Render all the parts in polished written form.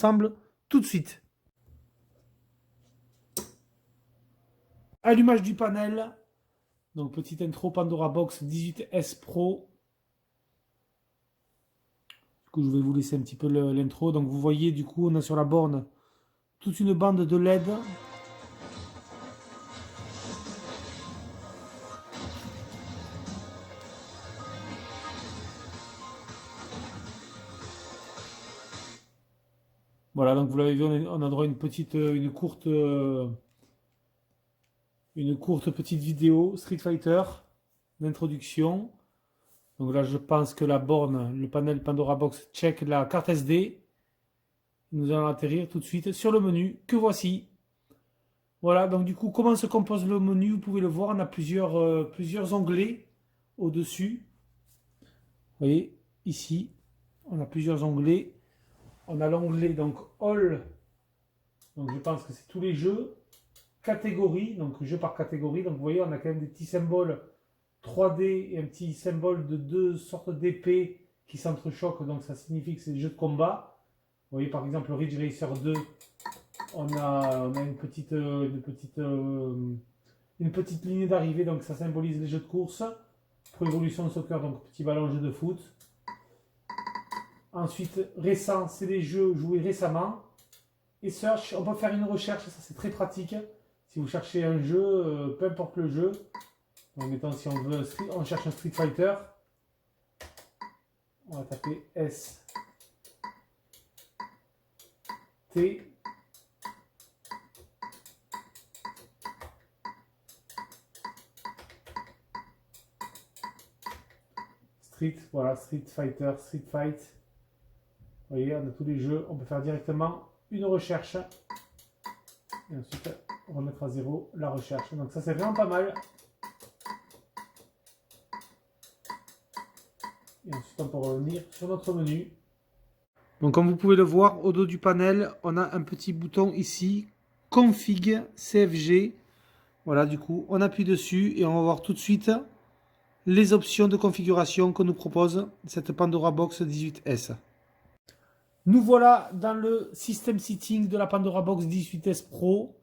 ensemble tout de suite. Allumage du panel. Donc petite intro Pandora Box 18S Pro. Du coup, je vais vous laisser un petit peu l'intro. Donc vous voyez, du coup, on a sur la borne toute une bande de LED. Voilà, donc vous l'avez vu, on a droit à une courte petite vidéo Street Fighter d'introduction. Donc là, je pense que la borne, le panel Pandora Box check la carte SD. Nous allons atterrir tout de suite sur le menu que voici. Voilà, donc du coup, comment se compose le menu? Vous pouvez le voir, on a plusieurs onglets au-dessus. Vous voyez, ici, on a plusieurs onglets. On a l'onglet donc All, donc je pense que c'est tous les jeux. Catégorie, donc jeu par catégorie. Donc vous voyez, on a quand même des petits symboles 3D et un petit symbole de deux sortes d'épées qui s'entrechoquent. Donc ça signifie que c'est des jeux de combat. Vous voyez par exemple Ridge Racer 2, on a une petite ligne d'arrivée, donc ça symbolise les jeux de course. Pro Evolution Soccer, donc petit ballon jeu de foot. Ensuite, récent, c'est les jeux joués récemment. Et search, on peut faire une recherche, ça c'est très pratique. Si vous cherchez un jeu, peu importe le jeu, donc mettons si on veut, on cherche un Street Fighter, on va taper S T Street, voilà, Street Fighter, Street Fight. Vous voyez, on a tous les jeux, on peut faire directement une recherche et ensuite remettre à zéro la recherche. Donc ça c'est vraiment pas mal. Et ensuite on peut revenir sur notre menu. Donc comme vous pouvez le voir, au dos du panel, on a un petit bouton ici, Config CFG. Voilà, du coup, on appuie dessus et on va voir tout de suite les options de configuration que nous propose cette Pandora Box 18S. Nous voilà dans le système setting de la Pandora Box 18S Pro.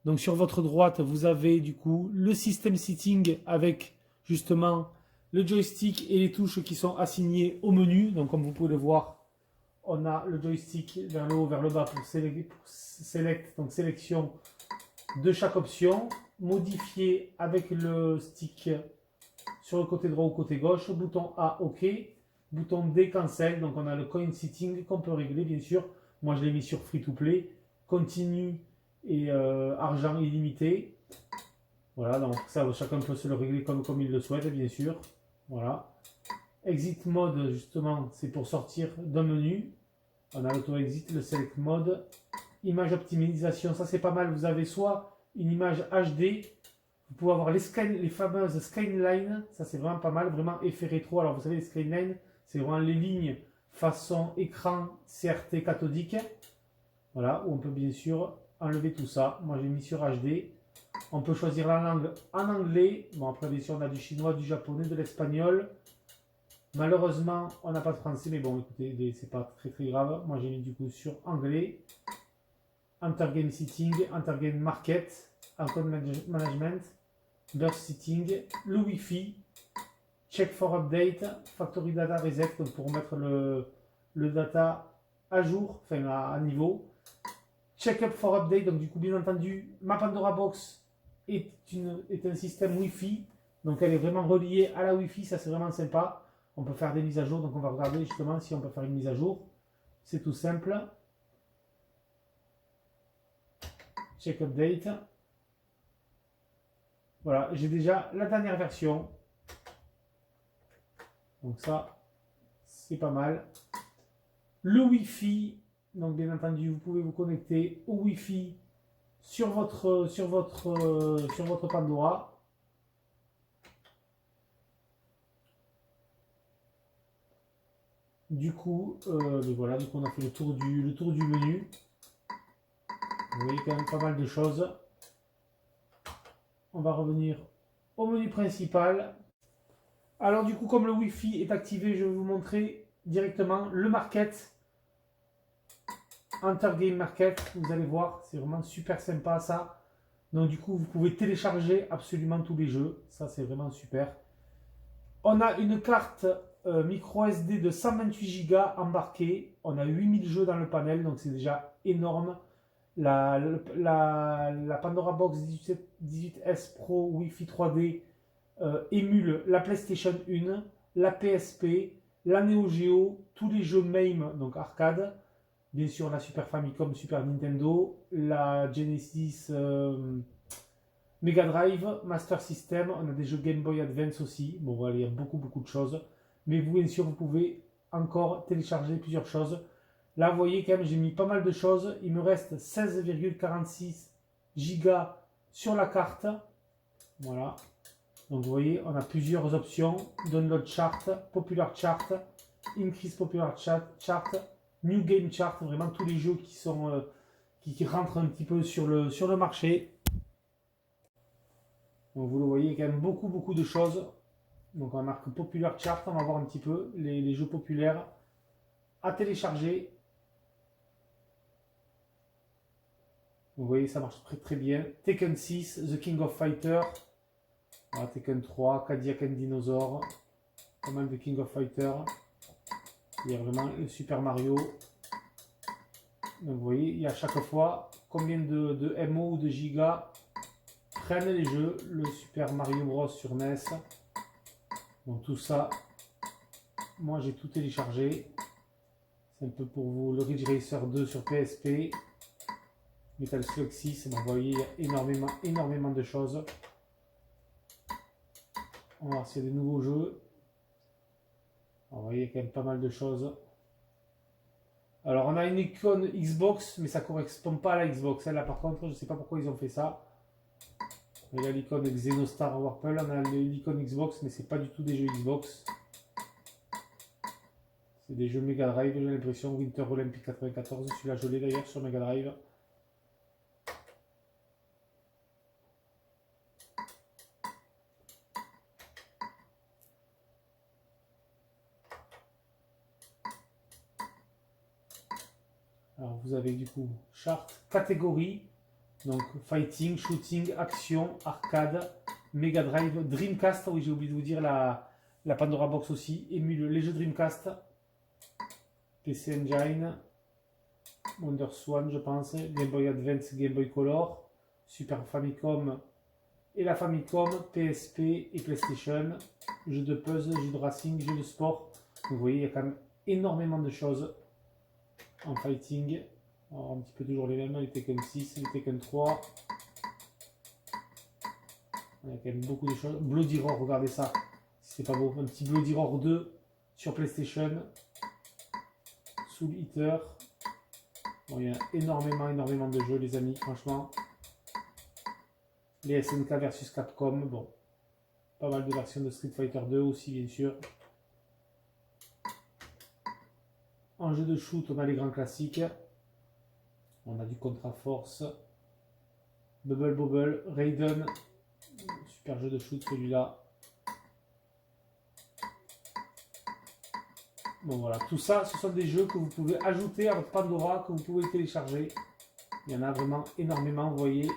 Donc sur votre droite, vous avez du coup le système setting avec justement le joystick et les touches qui sont assignées au menu. Donc comme vous pouvez le voir, on a le joystick vers le haut, vers le bas pour select, donc sélection de chaque option. Modifier avec le stick sur le côté droit ou côté gauche. Bouton A, OK. Bouton D, cancel. Donc on a le coin setting qu'on peut régler bien sûr. Moi je l'ai mis sur free to play. Continue et argent illimité. Voilà, donc ça chacun peut se le régler comme il le souhaite bien sûr. Voilà. Exit mode justement c'est pour sortir d'un menu. On a l'auto exit, le select mode. Image optimisation, ça c'est pas mal. Vous avez soit une image HD. Vous pouvez avoir les fameuses skyline, ça c'est vraiment pas mal, vraiment effet rétro. Alors vous savez les skyline, c'est vraiment les lignes façon écran CRT cathodique. Voilà, où on peut bien sûr enlever tout ça. Moi j'ai mis sur HD. On peut choisir la langue en anglais. Bon après bien sûr on a du chinois, du japonais, de l'espagnol. Malheureusement on n'a pas de français, mais bon écoutez, c'est pas très grave. Moi j'ai mis du coup sur anglais. Enter game setting, enter game market, account management. Burst setting, le Wi-Fi, check for update, factory data reset, donc pour mettre le data à jour, enfin à niveau. Check up for update, donc du coup bien entendu, ma Pandora Box est un système Wi-Fi, donc elle est vraiment reliée à la Wi-Fi, ça c'est vraiment sympa. On peut faire des mises à jour, donc on va regarder justement si on peut faire une mise à jour. C'est tout simple. Check update. Voilà, j'ai déjà la dernière version. Donc ça, c'est pas mal. Le Wi-Fi, donc bien entendu, vous pouvez vous connecter au Wi-Fi sur votre Pandora. Du coup, voilà, donc on a fait le tour du menu. Vous voyez quand même pas mal de choses. On va revenir au menu principal. Alors du coup, comme le Wi-Fi est activé, je vais vous montrer directement le market. Enter Game Market, vous allez voir, c'est vraiment super sympa ça. Donc du coup, vous pouvez télécharger absolument tous les jeux. Ça, c'est vraiment super. On a une carte micro SD de 128 Go embarquée. On a 8000 jeux dans le panel, donc c'est déjà énorme. La Pandora Box 18S Pro Wi-Fi 3D émule la PlayStation 1, la PSP, la Neo Geo, tous les jeux MAME, donc arcade. Bien sûr, la Super Famicom, Super Nintendo, la Genesis Mega Drive, Master System, on a des jeux Game Boy Advance aussi. Bon, voilà, il y a beaucoup de choses. Mais vous, bien sûr, vous pouvez encore télécharger plusieurs choses. Là, vous voyez quand même, j'ai mis pas mal de choses. Il me reste 16,46 gigas sur la carte. Voilà. Donc, vous voyez, on a plusieurs options. Download Chart, Popular Chart, Increase Popular Chart, New Game Chart. Vraiment tous les jeux qui sont qui rentrent un petit peu sur le marché. Donc vous le voyez, il y a quand même beaucoup de choses. Donc on marque Popular Chart, on va voir un petit peu les jeux populaires à télécharger. Vous voyez, ça marche très bien. Tekken 6, The King of Fighter, voilà, Tekken 3, Cadillac and Dinosaur, pas mal de King of Fighter. Il y a vraiment le Super Mario. Donc vous voyez, il y a à chaque fois combien de MO ou de gigas prennent les jeux. Le Super Mario Bros sur NES. Donc tout ça, moi j'ai tout téléchargé. C'est un peu pour vous. Le Ridge Racer 2 sur PSP. Metal Slug 6. Bon, vous voyez, il y a énormément de choses. On va voir s'il y a des nouveaux jeux. Alors, vous voyez, il y a quand même pas mal de choses. Alors on a une icône Xbox, mais ça ne correspond pas à la Xbox. Là par contre, je ne sais pas pourquoi ils ont fait ça. Il y a l'icône Xenostar Warple, on a l'icône Xbox, mais c'est pas du tout des jeux Xbox. C'est des jeux Mega Drive, j'ai l'impression. Winter Olympic 94, celui-là je l'ai d'ailleurs sur Mega Drive. Alors vous avez du coup charte, catégorie, donc fighting, shooting, action, arcade, Mega Drive, Dreamcast, oui j'ai oublié de vous dire la Pandora Box aussi, émule les jeux Dreamcast, PC Engine, WonderSwan je pense, Game Boy Advance, Game Boy Color, Super Famicom et la Famicom, PSP et PlayStation, jeux de puzzle, jeux de racing, jeux de sport. Vous voyez, il y a quand même énormément de choses en fighting. Alors, un petit peu toujours les mêmes, les Tekken 6, les Tekken 3. Il y a quand même beaucoup de choses. Bloody Roar, regardez ça. C'est pas beau. Un petit Bloody Roar 2 sur PlayStation. Soul Eater. Bon, il y a énormément de jeux, les amis, franchement. Les SNK versus Capcom. Bon, pas mal de versions de Street Fighter 2 aussi, bien sûr. En jeu de shoot, on a les grands classiques. On a du Contra Force. Bubble Bobble, Raiden. Super jeu de shoot celui-là. Bon voilà, tout ça, ce sont des jeux que vous pouvez ajouter à votre Pandora, que vous pouvez télécharger. Il y en a vraiment énormément, vous voyez.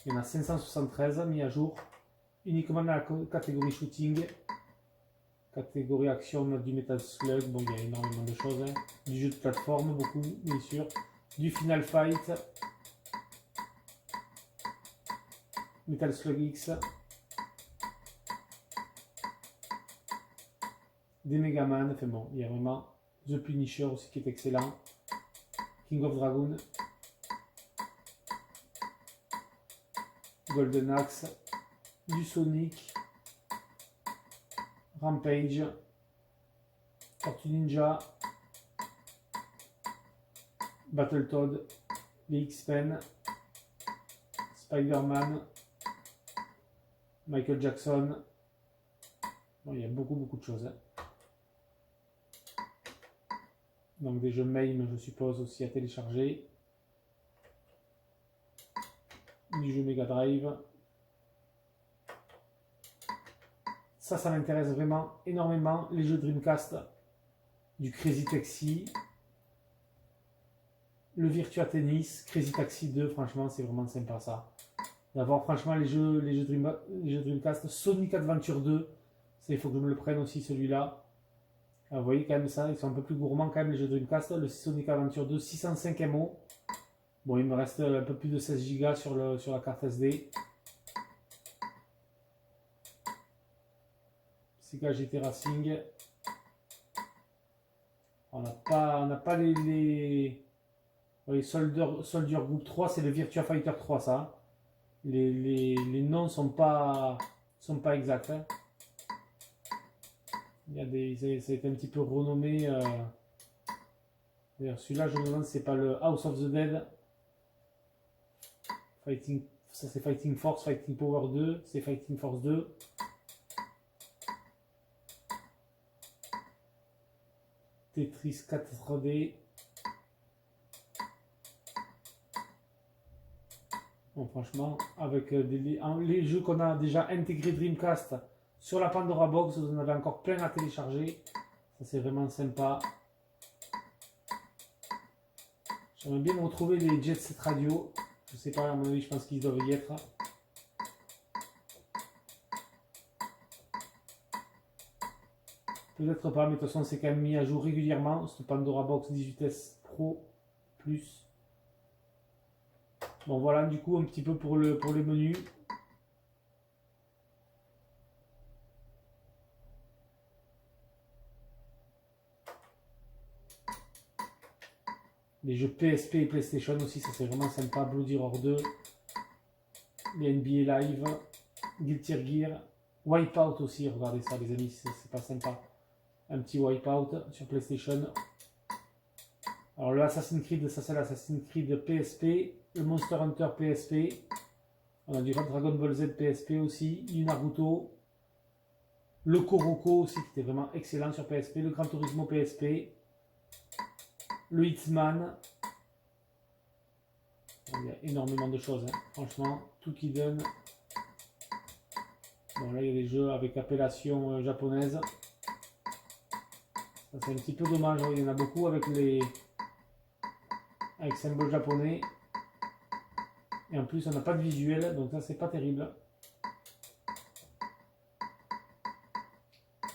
Il y en a 573 mis à jour. Uniquement dans la catégorie shooting. Catégorie action, on a du Metal Slug. Bon, il y a énormément de choses. Hein. Du jeu de plateforme, beaucoup, bien sûr. Du Final Fight. Metal Slug X. Des Megaman. Enfin bon, il y a vraiment The Punisher aussi qui est excellent. King of Dragon. Golden Axe. Du Sonic. Rampage, Tortue Ninja, Battletoad, les X-Men, Spider-Man, Michael Jackson. Bon, il y a beaucoup de choses. Hein. Donc des jeux MAME, je suppose, aussi à télécharger. Du jeu Mega Drive. Ça m'intéresse vraiment énormément. Les jeux Dreamcast, du Crazy Taxi, le Virtua Tennis, Crazy Taxi 2, franchement c'est vraiment sympa ça. D'avoir franchement les jeux Dreamcast, Sonic Adventure 2, il faut que je me le prenne aussi celui-là. Vous voyez quand même ça, ils sont un peu plus gourmands quand même les jeux Dreamcast. Le Sonic Adventure 2, 605 MO. Bon, il me reste un peu plus de 16 Go sur la carte SD. Sega GT Racing. On n'a pas les Soldier Group 3, c'est le Virtua Fighter 3 ça. Les noms sont pas exacts. Hein. Ça a été un petit peu renommé. D'ailleurs, celui-là, je me demande si c'est pas le House of the Dead. Ça c'est Fighting Force, Fighting Power 2, c'est Fighting Force 2. Tetris 4D. Bon, franchement, avec les jeux qu'on a déjà intégrés Dreamcast sur la Pandora Box, vous en avez encore plein à télécharger. Ça c'est vraiment sympa. J'aimerais bien retrouver les Jet Set Radio. Je sais pas, à mon avis, je pense qu'ils doivent y être. Peut-être pas, mais de toute façon, c'est quand même mis à jour régulièrement. Ce Pandora Box 18S Pro Plus. Bon, voilà, du coup, un petit peu pour les menus. Les jeux PSP et PlayStation aussi, ça c'est vraiment sympa. Bloody Roar 2, les NBA Live, Guilty Gear, Wipeout aussi, regardez ça les amis, c'est pas sympa. Un petit Wipeout sur PlayStation. Alors l'Assassin's Creed, ça c'est l'Assassin's Creed PSP, le Monster Hunter PSP, on a du Dragon Ball Z PSP aussi, du Naruto, le Kuroko aussi qui était vraiment excellent sur PSP, le Gran Turismo PSP, le Hitman. Il y a énormément de choses, hein. Franchement, tout qui donne. Bon, là il y a des jeux avec appellation japonaise. Ça c'est un petit peu dommage, il y en a beaucoup avec symbole japonais. Et en plus on n'a pas de visuel, donc ça c'est pas terrible.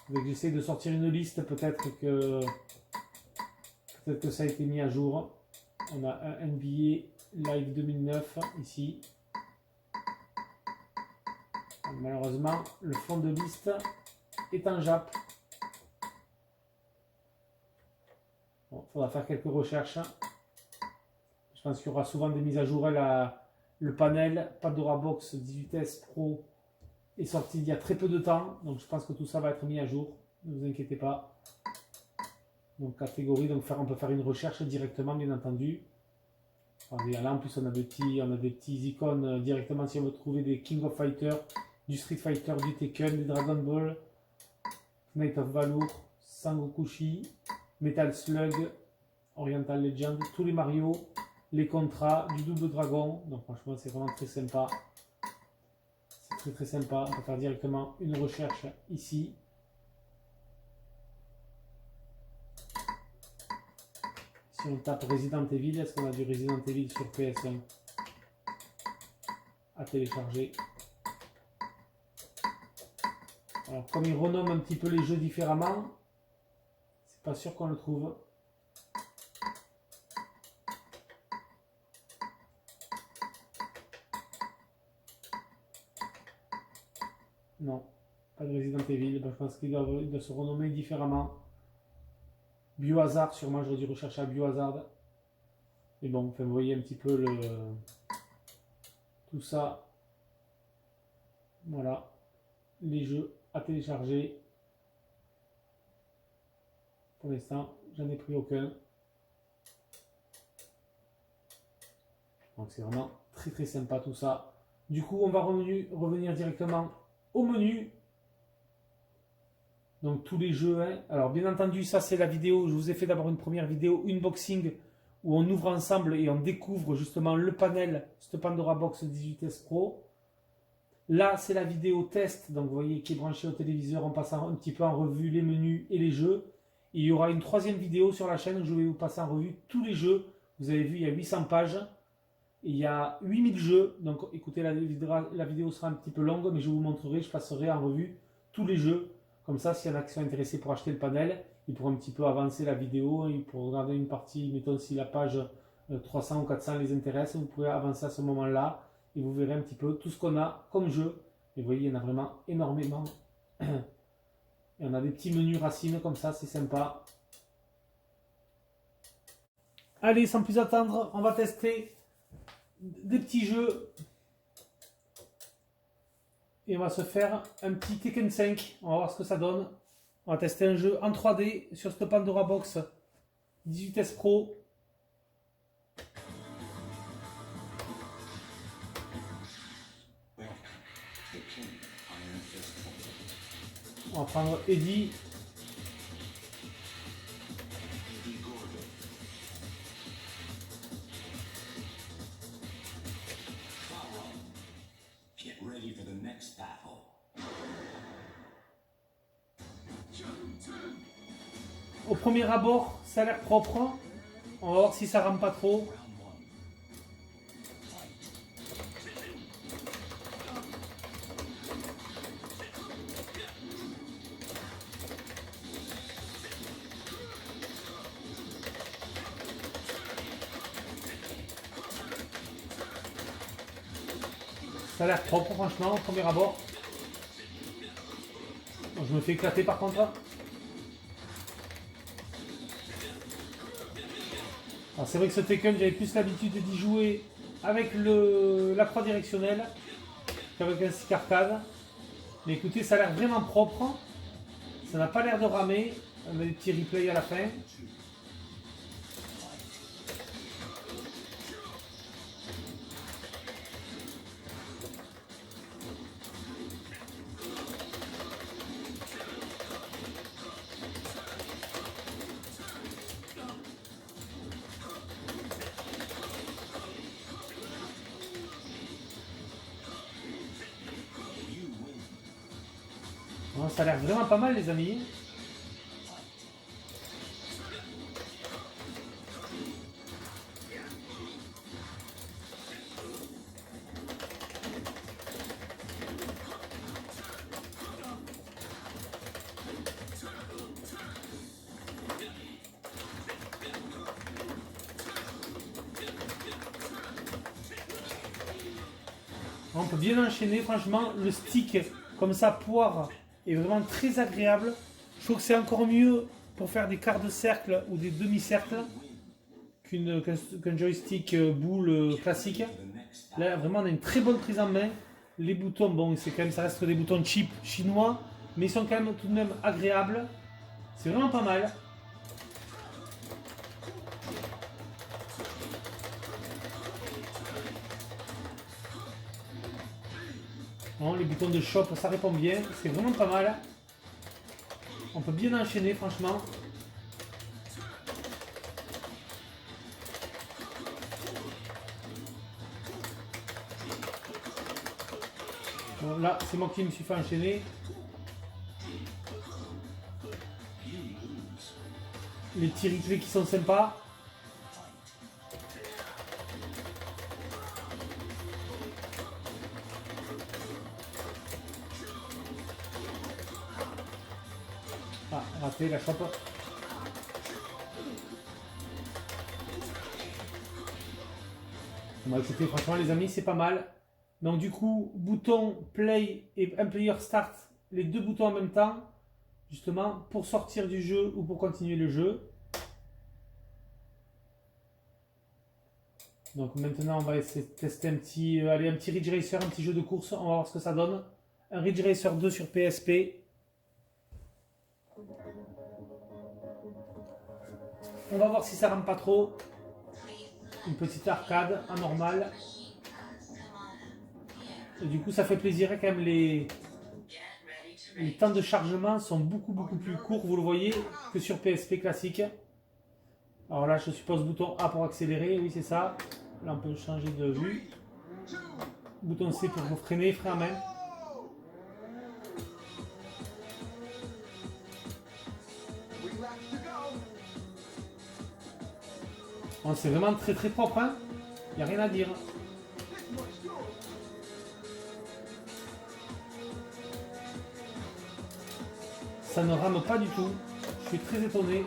Donc j'essaie de sortir une liste, peut-être que ça a été mis à jour. On a un NBA Live 2009 ici. Malheureusement, le fond de liste est en Jap. Bon, faudra faire quelques recherches. Je pense qu'il y aura souvent des mises à jour. Le panel Pandora Box 18S Pro est sorti il y a très peu de temps. Donc je pense que tout ça va être mis à jour. Ne vous inquiétez pas. Donc catégorie, donc on peut faire une recherche directement, bien entendu. Là en plus on a des petits icônes directement si on veut trouver des King of Fighter, du Street Fighter, du Tekken, du Dragon Ball, Knight of Valor, Sangokushi, Metal Slug, Oriental Legend, tous les Mario, les Contra, du Double Dragon. Donc franchement c'est vraiment très sympa. C'est très sympa. On peut faire directement une recherche ici. Si on tape Resident Evil, est-ce qu'on a du Resident Evil sur PS1 à télécharger? Alors comme ils renomment un petit peu les jeux différemment, c'est pas sûr qu'on le trouve. Non, pas de Resident Evil. Je pense qu'ils doivent se renommer différemment. Biohazard, sûrement j'aurais dû rechercher à Biohazard. Mais bon, enfin, vous voyez un petit peu tout ça. Voilà. Les jeux à télécharger. Pour l'instant, j'en ai pris aucun. Donc c'est vraiment très sympa tout ça. Du coup, on va revenir directement au menu. Donc tous les jeux, hein. Alors bien entendu, ça c'est la vidéo. Je vous ai fait d'abord une première vidéo unboxing où on ouvre ensemble et on découvre justement le panel, cette Pandora Box 18S Pro. Là c'est la vidéo test, donc vous voyez qui est branchée au téléviseur en passant un petit peu en revue les menus et les jeux. Et il y aura une troisième vidéo sur la chaîne où je vais vous passer en revue tous les jeux Vous avez vu, il y a 800 pages. Et il y a 8000 jeux. Donc écoutez, la vidéo sera un petit peu longue, mais je vous montrerai, je passerai en revue tous les jeux. Comme ça, s'il y en a qui sont intéressés pour acheter le panel, ils pourront un petit peu avancer la vidéo. Ils pourront regarder une partie, mettons si la page 300 ou 400 les intéresse, vous pouvez avancer à ce moment-là. Et vous verrez un petit peu tout ce qu'on a comme jeu. Et vous voyez, il y en a vraiment énormément. Et on a des petits menus racines comme ça, c'est sympa. Allez, sans plus attendre, on va tester des petits jeux. Et on va se faire un petit Tekken 5. On va voir ce que ça donne. On va tester un jeu en 3D sur cette Pandora Box 18S Pro. On va prendre Eddie. Au premier abord, ça a l'air propre. On va voir si ça rame pas trop. Ça a l'air propre franchement au premier abord. Je me fais éclater par contre. Alors c'est vrai que ce Tekken, j'avais plus l'habitude d'y jouer avec la croix directionnelle qu'avec un stick arcade. Mais écoutez, ça a l'air vraiment propre. Ça n'a pas l'air de ramer. On a des petits replays à la fin. Non, ça a l'air vraiment pas mal les amis. On peut bien enchaîner, franchement, le stick comme ça, poire, est vraiment très agréable. Je trouve que c'est encore mieux pour faire des quarts de cercle ou des demi-cercles qu'un joystick boule classique. Là, vraiment, on a une très bonne prise en main. Les boutons, bon, c'est quand même, ça reste des boutons cheap chinois, mais ils sont quand même tout de même agréables. C'est vraiment pas mal. Bon, les boutons de shop, ça répond bien. C'est vraiment pas mal. On peut bien enchaîner, franchement. Bon, là, c'est moi qui me suis fait enchaîner. Les petits replays qui sont sympas. Ah, raté la chope. Bon, écoutez, franchement, les amis, c'est pas mal. Donc, du coup, bouton play et un player start, les deux boutons en même temps, justement, pour sortir du jeu ou pour continuer le jeu. Donc, maintenant, on va essayer de tester un petit, allez, un petit Ridge Racer, un petit jeu de course. On va voir ce que ça donne. Un Ridge Racer 2 sur PSP. On va voir si ça rame pas trop. Une petite arcade en normal. Et du coup, ça fait plaisir quand même. Les temps de chargement sont beaucoup plus courts, vous le voyez, que sur PSP classique. Alors là, je suppose bouton A pour accélérer, oui c'est ça. Là, on peut changer de vue. Bouton C pour vous freiner, frein à main. Bon, c'est vraiment très très propre, hein. Il n'y a rien à dire. Ça ne rame pas du tout. Je suis très étonné.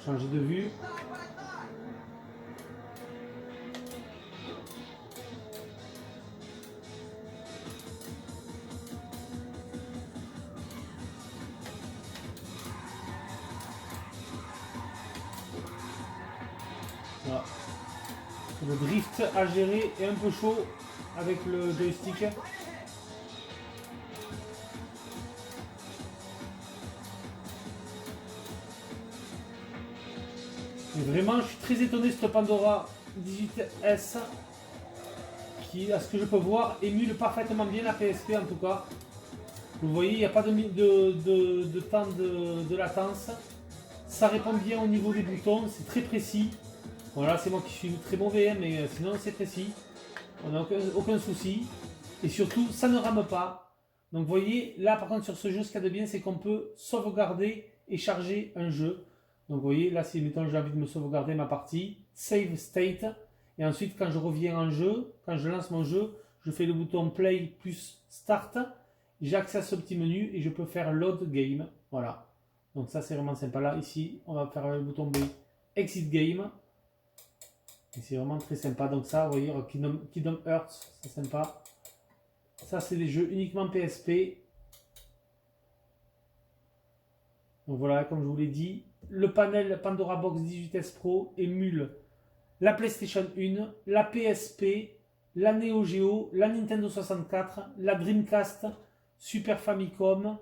Changer de vue. Voilà. Le drift à gérer est un peu chaud avec le joystick. Mais vraiment, je suis très étonné de cette Pandora 18S qui, à ce que je peux voir, émule parfaitement bien la PSP en tout cas. Vous voyez, il n'y a pas de temps de latence. Ça répond bien au niveau des boutons, c'est très précis. Voilà, c'est moi qui suis très mauvais, hein, mais sinon c'est précis. On n'a aucun souci. Et surtout, ça ne rame pas. Donc vous voyez, là par contre sur ce jeu, ce qu'il y a de bien, c'est qu'on peut sauvegarder et charger un jeu. Donc vous voyez, là si mettons j'ai envie de me sauvegarder ma partie, Save State. Et ensuite quand je reviens en jeu, quand je lance mon jeu, je fais le bouton Play plus Start. J'ai accès à ce petit menu et je peux faire Load Game. Voilà. Donc ça c'est vraiment sympa. Là ici, on va faire le bouton B, Exit Game. Et c'est vraiment très sympa. Donc ça, vous voyez, Kingdom Hearts, c'est sympa. Ça c'est des jeux uniquement PSP. Donc voilà, comme je vous l'ai dit, le panel Pandora Box 18S Pro émule la PlayStation 1, la PSP, la Neo Geo, la Nintendo 64, la Dreamcast, Super Famicom,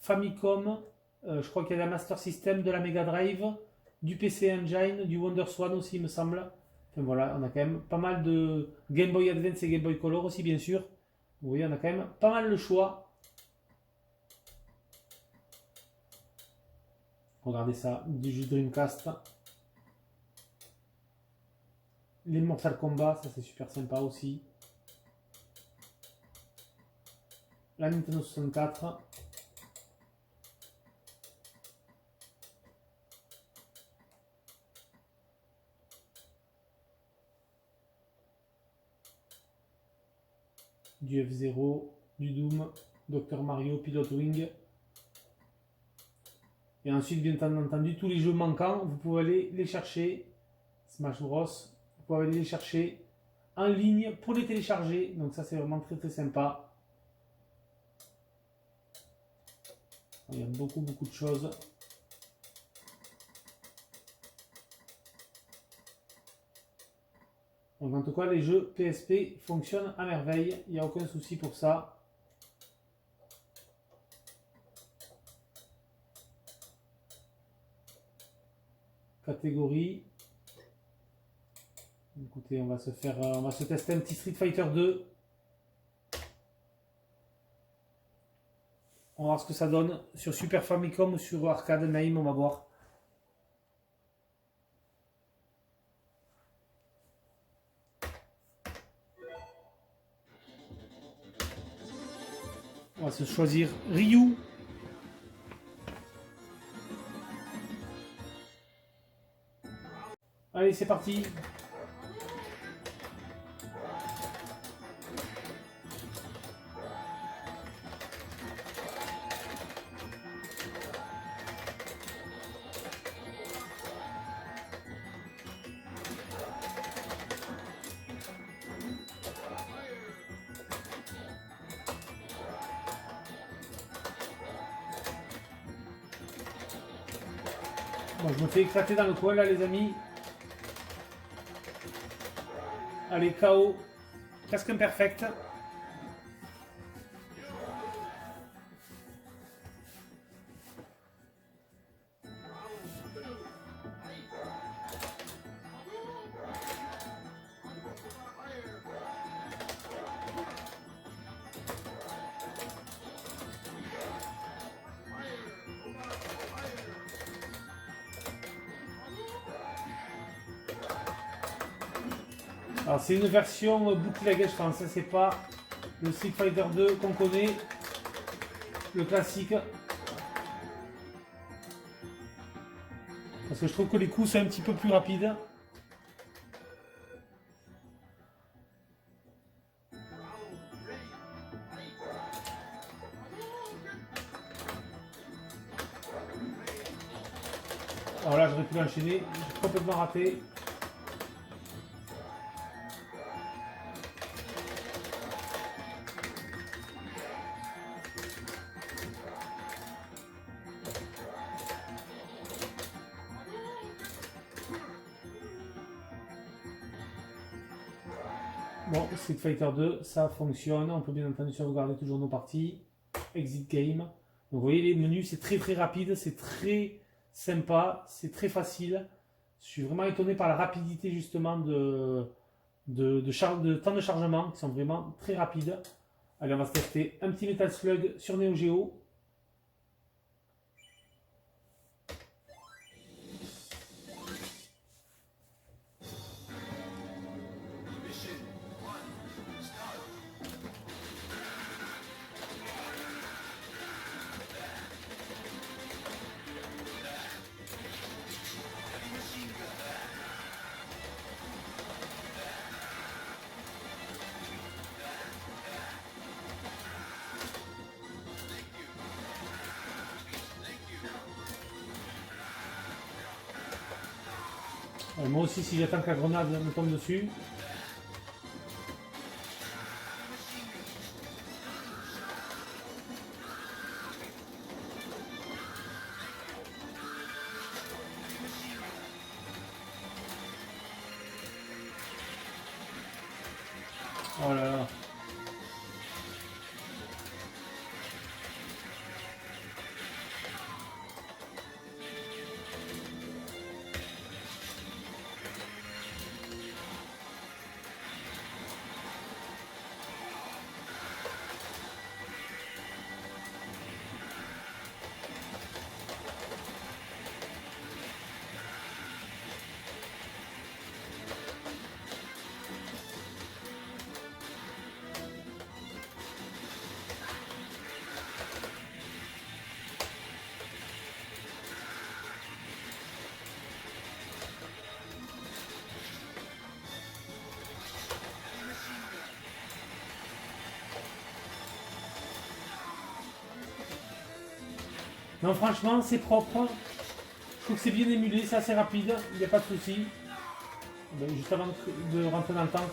je crois qu'il y a la Master System, de la Mega Drive, du PC Engine, du WonderSwan aussi, il me semble. Enfin voilà, on a quand même pas mal de Game Boy Advance et Game Boy Color aussi, bien sûr. Vous voyez, on a quand même pas mal de choix. Regardez ça, du jeu Dreamcast. Les Mortal Kombat, ça c'est super sympa aussi. La Nintendo 64. Du F-Zero, du Doom, Dr Mario, Pilot Wing. Et ensuite, bien entendu, tous les jeux manquants, vous pouvez aller les chercher. Smash Bros. Vous pouvez aller les chercher en ligne pour les télécharger. Donc ça, c'est vraiment très très sympa. Il y a beaucoup de choses. Donc en tout cas, les jeux PSP fonctionnent à merveille. Il n'y a aucun souci pour ça. Catégorie. Écoutez, on va se tester un petit Street Fighter 2. On va voir ce que ça donne sur Super Famicom ou sur Arcade Name, on va voir. On va se choisir Ryu. Allez, c'est parti. Bon, je me fais éclater dans le coin là, les amis. Allez, KO. Presque imperfect. Alors c'est une version bootleg, je pense, c'est pas le Street Fighter 2 qu'on connaît, le classique. Parce que je trouve que les coups sont un petit peu plus rapides. Alors là, j'aurais pu l'enchaîner, j'ai complètement raté. Bon, Street Fighter 2, ça fonctionne. On peut bien entendu sauvegarder toujours nos parties. Exit game. Donc vous voyez les menus, c'est très rapide, c'est très sympa, c'est très facile. Je suis vraiment étonné par la rapidité justement de temps de chargement qui sont vraiment très rapides. Allez, on va se tester un petit Metal Slug sur Neo Geo. Moi aussi, si j'attends que la grenade me tombe dessus. Oh là là. Non, franchement, c'est propre. Je trouve que c'est bien émulé, c'est assez rapide, il n'y a pas de souci. Juste avant de rentrer dans le tank.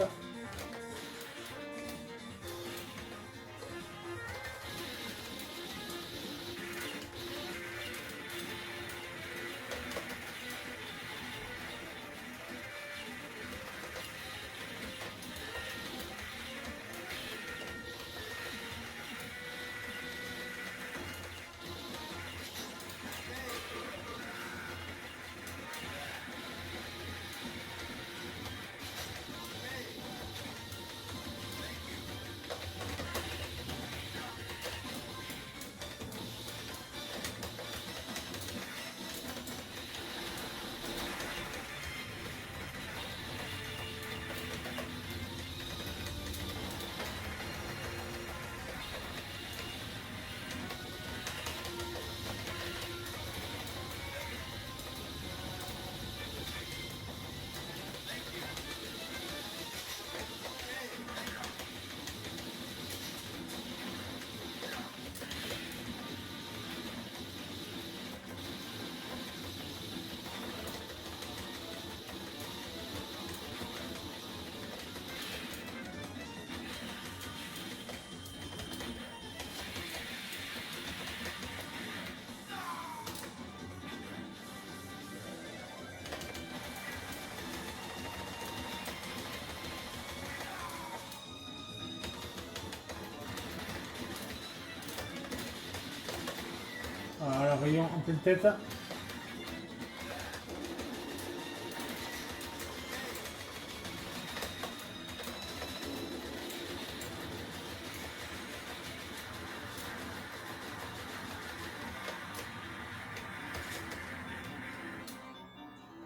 Voilà, rayon en pleine tête.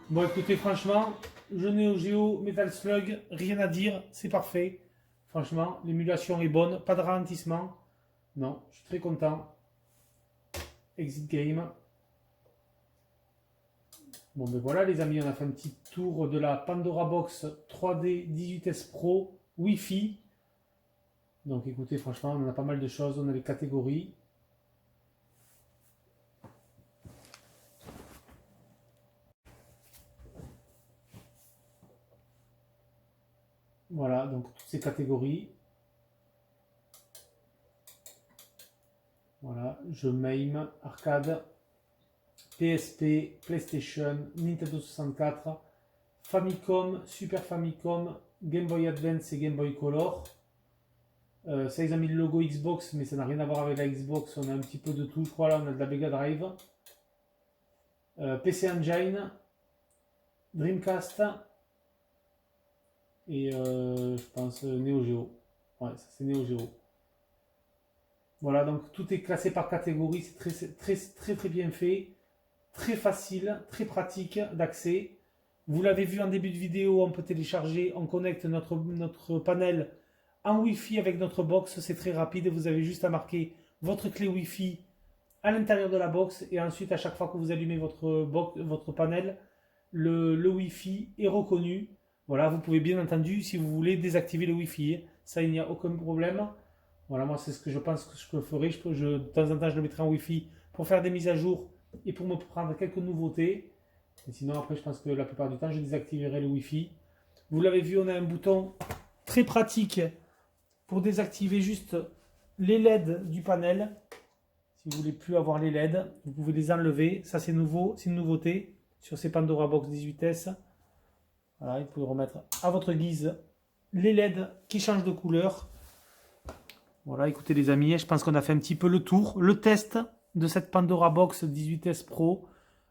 Bon écoutez, franchement, jeu Neo Geo, Metal Slug, rien à dire, c'est parfait. Franchement, l'émulation est bonne, pas de ralentissement. Non, je suis très content. Exit game. Bon ben voilà les amis, on a fait un petit tour de la Pandora Box 3D 18S Pro Wi-Fi. Donc écoutez, franchement, on a pas mal de choses, on a les catégories. Voilà, donc toutes ces catégories. Voilà, jeux MAME, arcade, PSP, PlayStation, Nintendo 64, Famicom, Super Famicom, Game Boy Advance et Game Boy Color. Ça, ils ont mis le logo Xbox, mais ça n'a rien à voir avec la Xbox. On a un petit peu de tout, je crois. Là, on a de la Mega Drive, PC Engine, Dreamcast et je pense Neo Geo. Ouais, ça c'est Neo Geo. Voilà, donc tout est classé par catégorie. C'est très bien fait, très facile, très pratique d'accès. Vous l'avez vu en début de vidéo, on peut télécharger, on connecte notre panel en Wi-Fi avec notre box, c'est très rapide. Vous avez juste à marquer votre clé Wi-Fi à l'intérieur de la box et ensuite à chaque fois que vous allumez votre panel, le Wi-Fi est reconnu. Voilà, vous pouvez bien entendu, si vous voulez, désactiver le Wi-Fi. Ça, il n'y a aucun problème. Voilà, moi c'est ce que je pense que je ferai. De temps en temps, je le mettrai en Wi-Fi pour faire des mises à jour et pour me prendre quelques nouveautés. Et sinon, après, je pense que la plupart du temps, je désactiverai le Wi-Fi. Vous l'avez vu, on a un bouton très pratique pour désactiver juste les LED du panel. Si vous voulez plus avoir les LED, vous pouvez les enlever. Ça, c'est nouveau, c'est une nouveauté sur ces Pandora Box 18S. Voilà, vous pouvez remettre à votre guise les LED qui changent de couleur. Voilà, écoutez les amis, je pense qu'on a fait un petit peu le tour, le test de cette Pandora Box 18S Pro.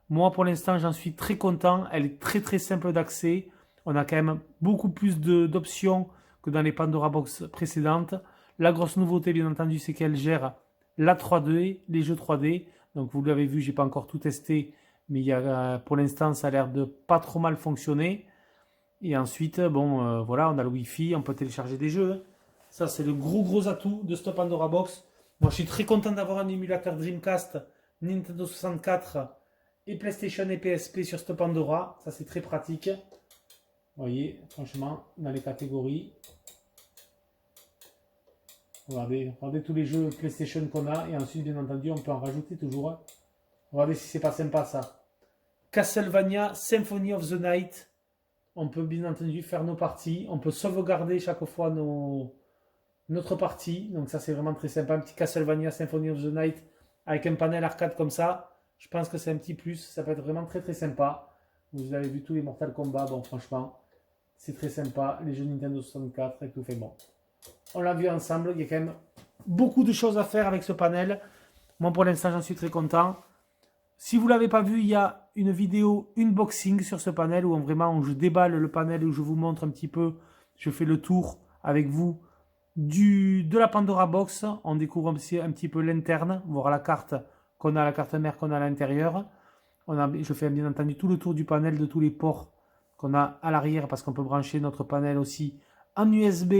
Moi, pour l'instant, j'en suis très content. Elle est très simple d'accès. On a quand même beaucoup plus d'options que dans les Pandora Box précédentes. La grosse nouveauté, bien entendu, c'est qu'elle gère la 3D, les jeux 3D. Donc, vous l'avez vu, je n'ai pas encore tout testé, mais pour l'instant, ça a l'air de pas trop mal fonctionner. Et ensuite, bon, voilà, on a le Wi-Fi, on peut télécharger des jeux. Ça, c'est le gros atout de cette Pandora Box. Moi, je suis très content d'avoir un émulateur Dreamcast, Nintendo 64 et PlayStation et PSP sur cette Pandora. Ça, c'est très pratique. Vous voyez, franchement, dans les catégories. Regardez tous les jeux PlayStation qu'on a. Et ensuite, bien entendu, on peut en rajouter toujours. Regardez si c'est pas sympa, ça. Castlevania Symphony of the Night. On peut bien entendu faire nos parties. On peut sauvegarder chaque fois notre partie. Donc ça, c'est vraiment très sympa. Un petit Castlevania Symphony of the Night avec un panel arcade comme ça. Je pense que c'est un petit plus. Ça peut être vraiment très sympa. Vous avez vu tous les Mortal Kombat. Bon, franchement, c'est très sympa. Les jeux Nintendo 64 et tout fait bon. On l'a vu ensemble. Il y a quand même beaucoup de choses à faire avec ce panel. Moi, pour l'instant, j'en suis très content. Si vous ne l'avez pas vu, il y a une vidéo unboxing sur ce panel où je déballe le panel et où je vous montre un petit peu. Je fais le tour avec vous de la Pandora Box. On découvre aussi un petit peu l'interne, voir la carte qu'on a, la carte mère qu'on a à l'intérieur. Je fais bien entendu tout le tour du panel de tous les ports qu'on a à l'arrière parce qu'on peut brancher notre panel aussi en USB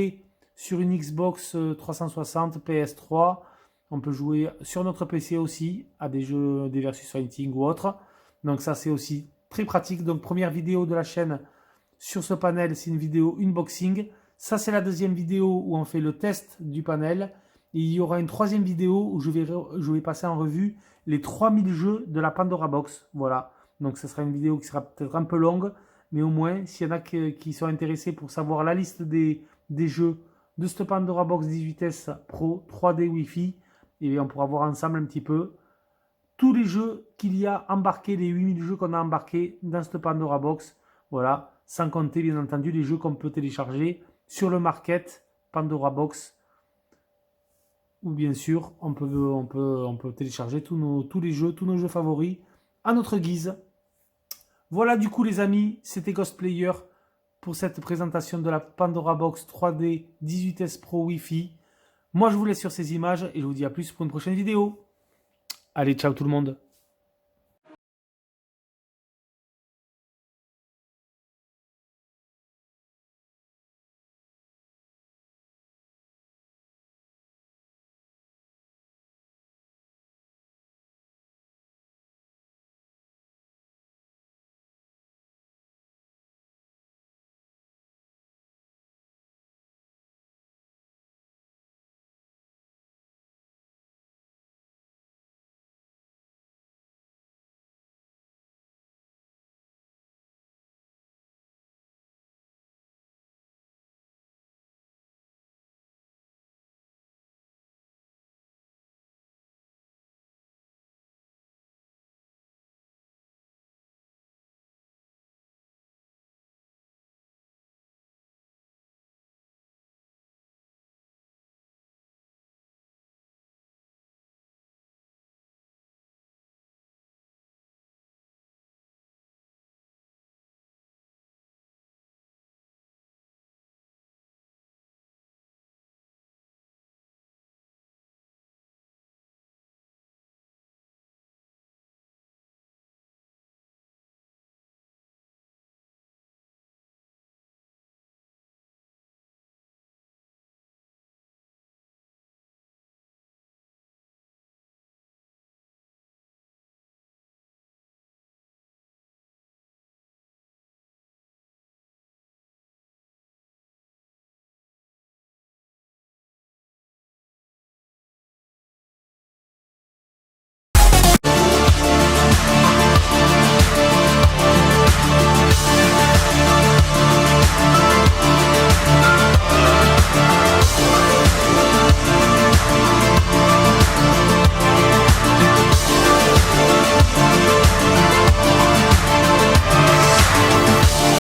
sur une Xbox 360, PS3. On peut jouer sur notre PC aussi à des jeux, des versus fighting ou autres. Donc ça, c'est aussi très pratique. Donc première vidéo de la chaîne sur ce panel, c'est une vidéo unboxing. Ça, c'est la deuxième vidéo où on fait le test du panel. Et il y aura une troisième vidéo où je vais passer en revue les 3000 jeux de la Pandora Box. Voilà. Donc ce sera une vidéo qui sera peut-être un peu longue. Mais au moins, s'il y en a qui sont intéressés pour savoir la liste des jeux de cette Pandora Box 18S Pro 3D Wi-Fi, et on pourra voir ensemble un petit peu tous les jeux qu'il y a embarqués, les 8000 jeux qu'on a embarqués dans cette Pandora Box. Voilà, sans compter bien entendu les jeux qu'on peut télécharger sur le market Pandora Box. Ou bien sûr, on peut télécharger tous les jeux, tous nos jeux favoris à notre guise. Voilà du coup les amis, c'était Ghostplayer pour cette présentation de la Pandora Box 3D 18S Pro Wi-Fi. Moi je vous laisse sur ces images et je vous dis à plus pour une prochaine vidéo. Allez, ciao tout le monde.